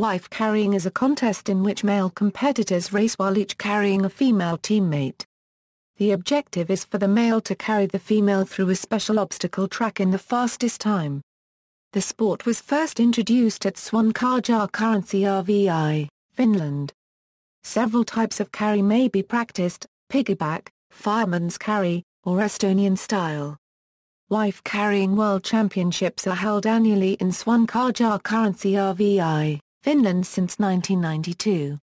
Wife carrying is a contest in which male competitors race while each carrying a female teammate. The objective is for the male to carry the female through a special obstacle track in the fastest time. The sport was first introduced at Sonkajärvi, Finland. Several types of carry may be practiced: piggyback, fireman's carry, or Estonian-style. Wife carrying world championships are held annually in Sonkajärvi, Finland since 1992.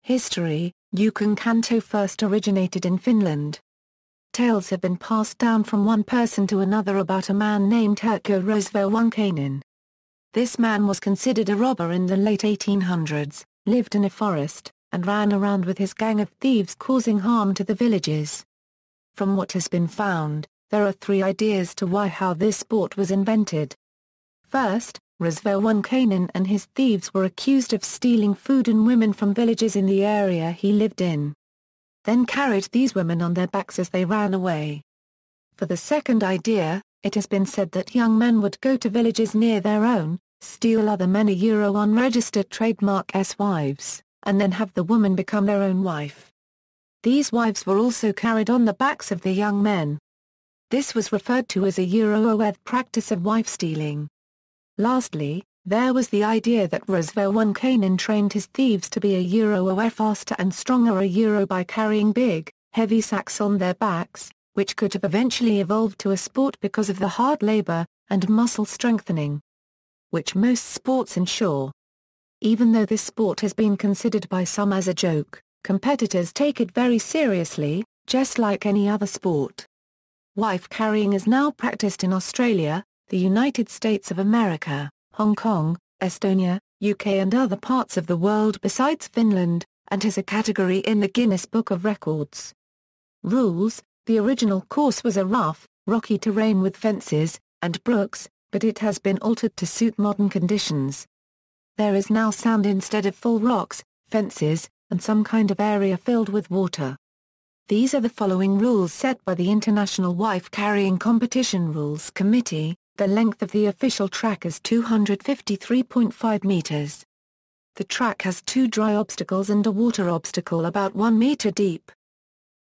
History: Yukon Kanto first originated in Finland. Tales have been passed down from one person to another about a man named Herkko Rosvoonkainen. This man was considered a robber in the late 1800s, lived in a forest, and ran around with his gang of thieves causing harm to the villages. From what has been found, there are three ideas to how this sport was invented. First, Rosvoonkainen and his thieves were accused of stealing food and women from villages in the area he lived in. Then carried these women on their backs as they ran away. For the second idea, it has been said that young men would go to villages near their own, steal other men unregistered trademark wives, and then have the woman become their own wife. These wives were also carried on the backs of the young men. This was referred to as a practice of wife stealing. Lastly, there was the idea that Rosvoonkainen trained his thieves to be a faster and stronger by carrying big, heavy sacks on their backs, which could have eventually evolved to a sport because of the hard labor and muscle strengthening which most sports ensure. Even though this sport has been considered by some as a joke, competitors take it very seriously, just like any other sport. Wife carrying is now practiced in Australia, the United States of America, Hong Kong, Estonia, UK and other parts of the world besides Finland, and has a category in the Guinness Book of Records. Rules: the original course was a rough, rocky terrain with fences and brooks, but it has been altered to suit modern conditions. There is now sand instead of full rocks, fences, and some kind of area filled with water. These are the following rules set by the International Wife Carrying Competition Rules Committee. The length of the official track is 253.5 meters. The track has 2 dry obstacles and a water obstacle about 1 meter deep.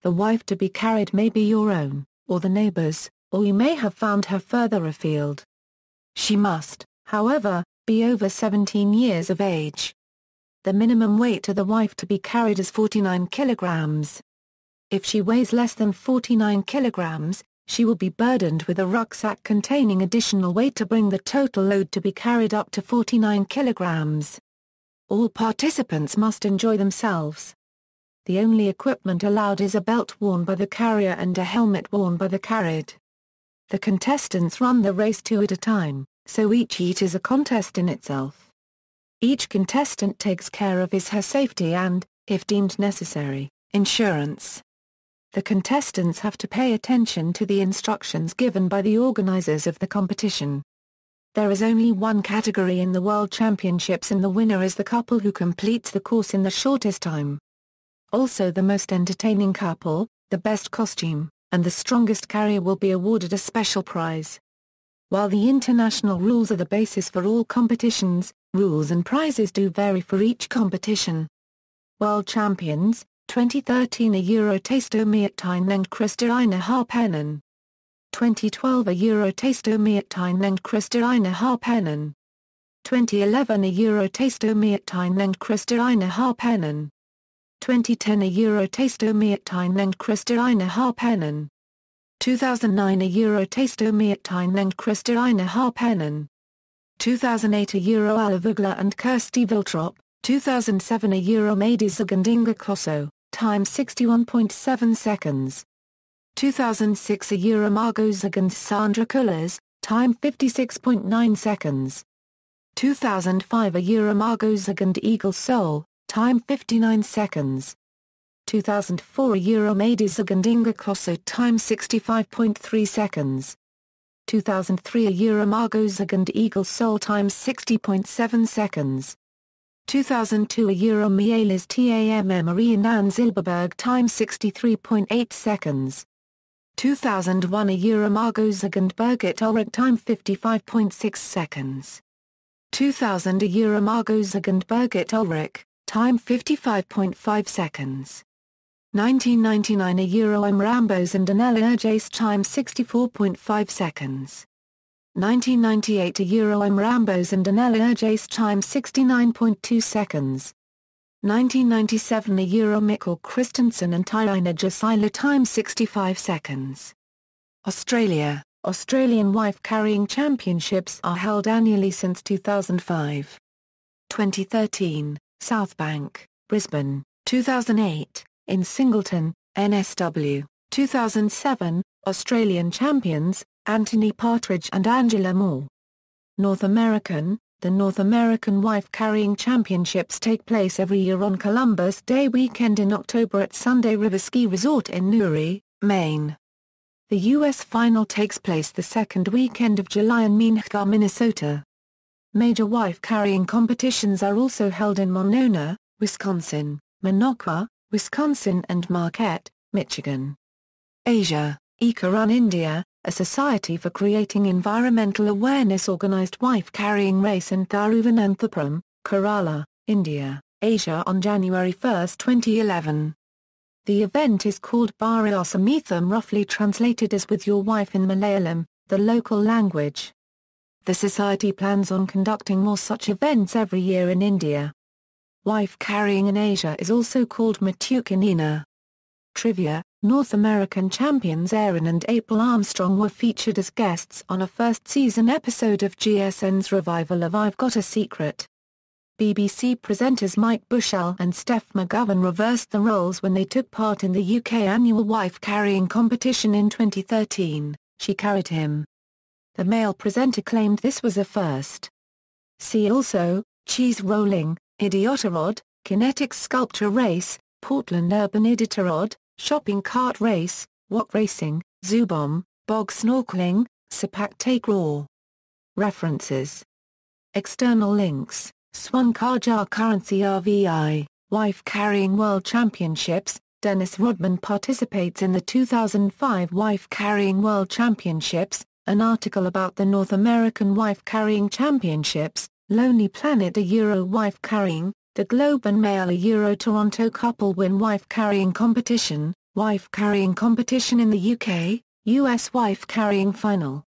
The wife to be carried may be your own, or the neighbor's, or you may have found her further afield. She must, however, be over 17 years of age. The minimum weight of the wife to be carried is 49 kilograms. If she weighs less than 49 kilograms, she will be burdened with a rucksack containing additional weight to bring the total load to be carried up to 49 kilograms. All participants must enjoy themselves. The only equipment allowed is a belt worn by the carrier and a helmet worn by the carried. The contestants run the race 2 at a time, so each heat is a contest in itself. Each contestant takes care of his/her safety and, if deemed necessary, insurance. The contestants have to pay attention to the instructions given by the organizers of the competition. There is only one category in the World Championships and the winner is the couple who completes the course in the shortest time. Also the most entertaining couple, the best costume, and the strongest carrier will be awarded a special prize. While the international rules are the basis for all competitions, rules and prizes do vary for each competition. World Champions 2013 Eurotaistomiaktinen Kristiina Harpanen. 2012 Eurotaistomiaktinen Kristiina Harpanen. 2011 Eurotaistomiaktinen Kristiina Harpanen. 2010 Eurotaistomiaktinen Kristiina Harpanen. 2009 Eurotaistomiaktinen Kristiina Harpanen. 2008 Euro-Alavugla and Kirsti Viltrop. 2007 Euromaidisagandiga Koso, time 61.7 seconds. 2006 Euromargozagand Sandra Kullers, time 56.9 seconds. 2005 Euromargozagand Eagle Soul, time 59 seconds. 2004 Euromaidisagandiga Koso, time 65.3 seconds. 2003 Euromargozagand Eagle Soul, time 60.7 seconds. 2002 Euromialis Tam Marianne Zilberberg, time 63.8 seconds. 2001 Euromargozagand Birgit Ulrich, time 55.6 seconds. 2000 a Euro Margot Zug and Birgit Ulrich, time 55.5 seconds. 1999 a Euro M Rambos and Danella Urjace, time 64.5 seconds. 1998 a Euro M Rambos and Danella Urjace, time 69.2 seconds. 1997 a Euro Mikkel Christensen and Tyrina Jasila, time 65 seconds. Australia. Australian Wife Carrying Championships are held annually since 2005. 2013, Southbank, Brisbane. 2008, in Singleton, NSW. 2007, Australian champions, Anthony Partridge and Angela Moore. North American. The North American Wife Carrying Championships take place every year on Columbus Day weekend in October at Sunday River Ski Resort in Newry, Maine. The U.S. final takes place the second weekend of July in Minnehaha, Minnesota. Major wife-carrying competitions are also held in Monona, Wisconsin, Minocqua, Wisconsin and Marquette, Michigan. Asia. Eco-Run India, a society for creating environmental awareness, organized wife-carrying race in Thiruvananthapuram, Kerala, India, Asia on January 1, 2011. The event is called Bharayasamitham, roughly translated as With Your Wife in Malayalam, the local language. The society plans on conducting more such events every year in India. Wife carrying in Asia is also called Matukanina. Trivia: North American champions Aaron and April Armstrong were featured as guests on a first-season episode of GSN's revival of I've Got a Secret. BBC presenters Mike Bushell and Steph McGovern reversed the roles when they took part in the UK annual wife-carrying competition in 2013. She carried him. The male presenter claimed this was a first. See also: cheese rolling, idiotarod, kinetic sculpture race, Portland Urban Iditarod, shopping cart race, wok racing, zoo bomb, bog snorkeling, Sepak takraw. References. External links: Sonkajärvi Currency RVI, Wife Carrying World Championships. Dennis Rodman participates in the 2005 Wife Carrying World Championships. An article about the North American Wife Carrying Championships. Lonely Planet a Euro Wife Carrying. The Globe and Mail a Euro Toronto couple win wife carrying competition. Wife carrying competition in the UK, US wife carrying final.